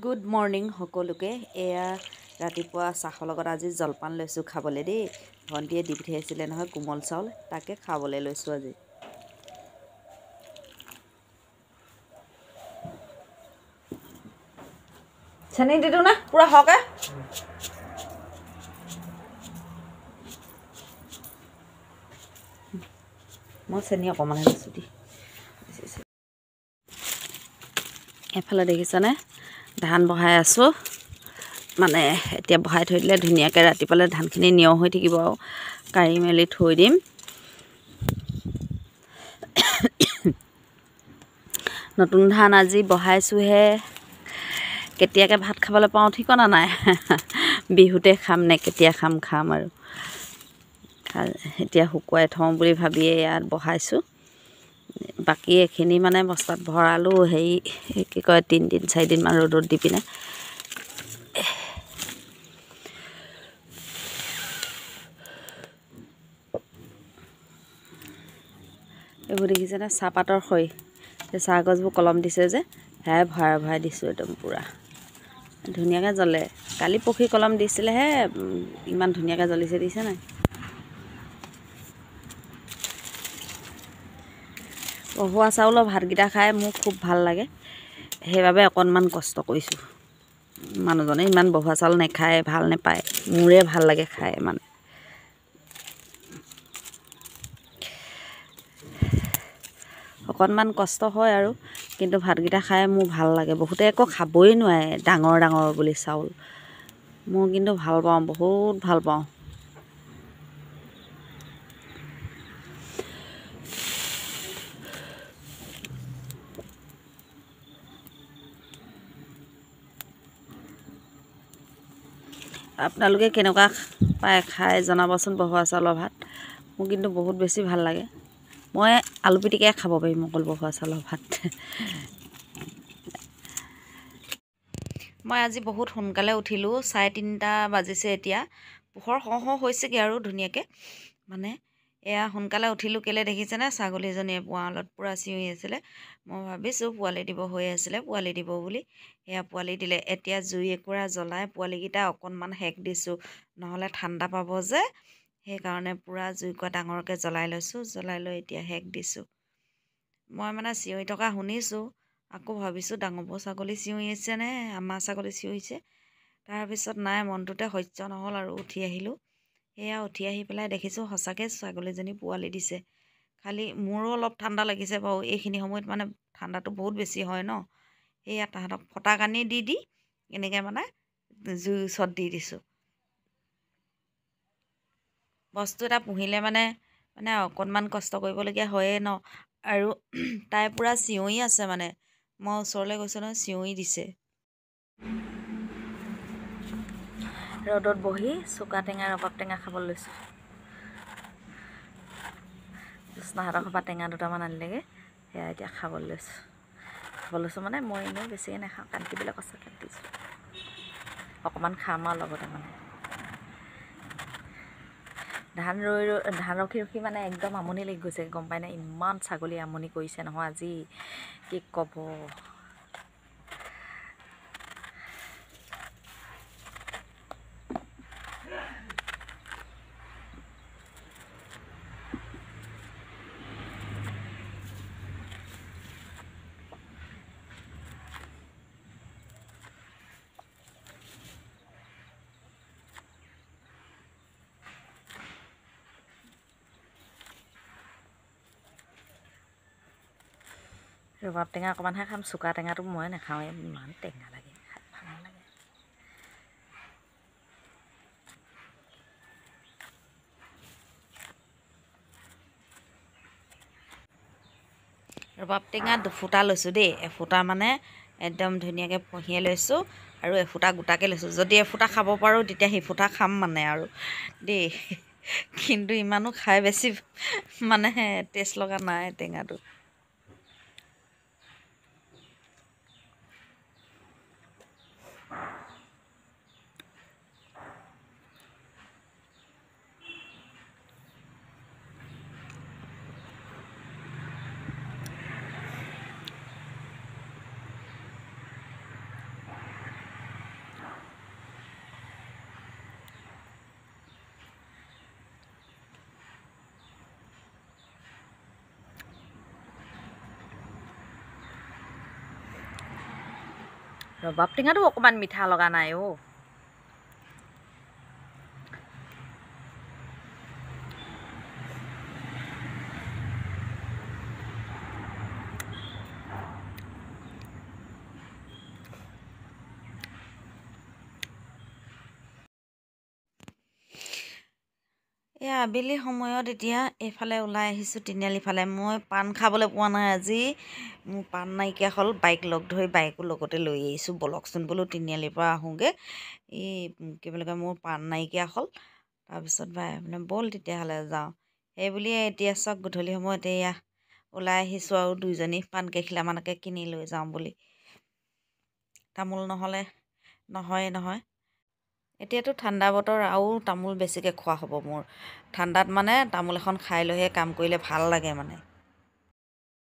Good morning সকলোকে। এয়া ৰাতিপুৱা চাহৰ লগত আজি জলপান লৈছোঁ খাবলৈ দেই। ভণ্টিয়ে দি পঠিয়াইছিলে নহয় কোমল চাউল, তাকে খাবলৈ লৈছোঁ আজি। চেনি দি দিওঁ না পূৰা সৰহকৈ। মই চেনি অকণমানহে লৈছোঁ দি। এফালে দেখিছানে ধান বহাই আছোঁ। মানে এতিয়া বহাই থৈ দিলে ধুনীয়াকৈ ৰাতিপুৱালৈ ধানখিনি নিয় হৈ থাকিব আৰু কাঢ়ি মেলি থৈ দিম। নতুন ধান আজি বহাইছোঁহে, কেতিয়াকৈ ভাত খাবলৈ পাওঁ ঠিকনা নাই। বিহুতে খাম নে কেতিয়া খাম আৰু এতিয়া শুকুৱাই থওঁ বুলি ভাবিয়ে ইয়াত বহাইছোঁ। বাকী এইখিনি মানে বস্তাত ভৰালোঁ, হেৰি কি কয় 3 4 দিনমান ৰ'দত দি পিনে। এইবোৰ দেখিছেনে চাহপাতৰ খৰি, সেই চাহ গছবোৰ কলম দিছে যে, সেয়াই ভৰাই দিছোঁ একদম পূৰা ধুনীয়াকৈ জ্বলে। কালি পৰহি কলম দিছিলেহে, ইমান ধুনীয়াকৈ জ্বলিছে দিছে নাই। বহোৱা চাউলৰ ভাতকেইটা খাই মোৰ খুব ভাল লাগে, সেইবাবে অকণমান কষ্ট কৰিছোঁ। মানুহজনে ইমান বহোৱা চাউল নাখায়, ভাল নাপায়, মোৰে ভাল লাগে খাই মানে। অকণমান কষ্ট হয় আৰু, কিন্তু ভাতকেইটা খাই মোৰ ভাল লাগে। বহুতে আকৌ খাবই নোৱাৰে ডাঙৰ বুলি চাউল, মই কিন্তু ভাল পাওঁ, বহুত ভাল পাওঁ। আপোনালোকে কেনেকুৱা পায় খাই জনাবচোন বহোৱা চাউলৰ ভাত। মোৰ কিন্তু বহুত বেছি ভাল লাগে। মই আলু পিটিকাই খাব পাৰিম অকল বহোৱা চাউলৰ ভাত। মই আজি বহুত সোনকালে উঠিলোঁ, 3:30 বাজিছে এতিয়া। পোহৰ হওঁ হৈছেগৈ আৰু ধুনীয়াকৈ। মানে এয়া সোনকালে উঠিলোঁ কেলৈ দেখিছেনে, ছাগলীজনীয়ে পোৱালত পূৰা চিঞৰি আছিলে। মই ভাবিছোঁ পোৱালি দিব হৈ আছিলে, পোৱালি দিব বুলি। এয়া পোৱালি দিলে। এতিয়া জুই একুৰা জ্বলাই পোৱালিকেইটা অকণমান সেক দিছোঁ, নহ'লে ঠাণ্ডা পাব যে, সেইকাৰণে পূৰা জুইকুৰা ডাঙৰকৈ জ্বলাই লৈছোঁ। জ্বলাই লৈ এতিয়া সেক দিছোঁ। মই মানে চিঞৰি থকা শুনিছোঁ, আকৌ ভাবিছোঁ ডাঙৰ ছাগলী চিঞৰি আছেনে আমাৰ ছাগলী চিঞৰিছে। তাৰপিছত নাই, মনটোতে সহ্য নহ'ল আৰু উঠি আহিলোঁ। সেয়া উঠি আহি পেলাই দেখিছোঁ সঁচাকৈ ছাগলীজনী পোৱালি দিছে। খালি মোৰো অলপ ঠাণ্ডা লাগিছে বাৰু, এইখিনি সময়ত মানে ঠাণ্ডাটো বহুত বেছি হয় ন। সেয়া তাহাঁতক ফটা কানি দি এনেকৈ মানে জুইৰ ওচৰত দি দিছোঁ। বস্তু এটা পুহিলে মানে অকণমান কষ্ট কৰিবলগীয়া হয়েই ন। আৰু তাই পূৰা চিঞৰি আছে, মানে মই ওচৰলৈ গৈছোঁ নহয়, চিঞৰি দিছে। ৰ'দত বহি চুকা টেঙা ৰবাব টেঙা খাবলৈ লৈছোঁ। জ্যোৎস্নাহঁতৰ ঘৰৰ পৰা টেঙা দুটামান আনিলেগৈ, সেয়া এতিয়া খাবলৈ লৈছোঁ। মানে মই এনেও বেছিকৈ নাখাওঁ, কাটিবলৈ কৈছে কাটিছোঁ। অকণমান খাম আৰু লগতে মানে। ধান ৰখি মানে একদম আমনি লাগি গৈছে, গম পায়নে। ইমান ছাগলী আমনি কৰিছে নহয় আজি, কি ক'ব। ৰবাব টেঙা অকণমানহে খাম, চুকা টেঙাটো মই নাখাওঁৱে, ইমান টেঙা লাগে, খাই ভাল নালাগে। ৰবাব টেঙা দুফুটা লৈছোঁ দেই, এফুটা মানে একদম ধুনীয়াকৈ পঢ়িয়াই লৈছোঁ, আৰু এফুটা গোটাকৈ লৈছোঁ। যদি এফুটা খাব পাৰোঁ তেতিয়া সিফুটা খাম মানে আৰু দেই। কিন্তু ইমানো খাই বেছি মানে টেষ্ট লগা নাই টেঙাটো। ৰবাব টেঙাটো অকণমান মিঠা লগা নাই অ'। এয়া আবেলি সময়ত এতিয়া এইফালে ওলাই আহিছোঁ তিনিআলি ফালে। মই পাণ খাবলৈ পোৱা নাই আজি। মোৰ পাণ নাইকিয়া হ'ল, বাইক লগ ধৰি বাইকো লগতে লৈ আহিছোঁ। ব'লকচোন বোলো তিনিআলিৰ পৰা আহোঁগৈ। এই কি বুলি কয়, মোৰ পাণ নাইকিয়া হ'ল। তাৰপিছত বাই মানে ব'ল তেতিয়াহ'লে যাওঁ। সেই বুলিয়ে এতিয়া চাওক গধূলি সময়ত এয়া ওলাই আহিছোঁ আৰু দুইজনী পাণ কেইখিলামানকে কিনি লৈ যাওঁ বুলি। তামোল নহ'লে নহয়। এতিয়াতো ঠাণ্ডা বতৰ আৰু তামোল বেছিকৈ খোৱা হ'ব মোৰ। ঠাণ্ডাত মানে তামোল এখন খাই লৈহে কাম কৰিলে ভাল লাগে মানে।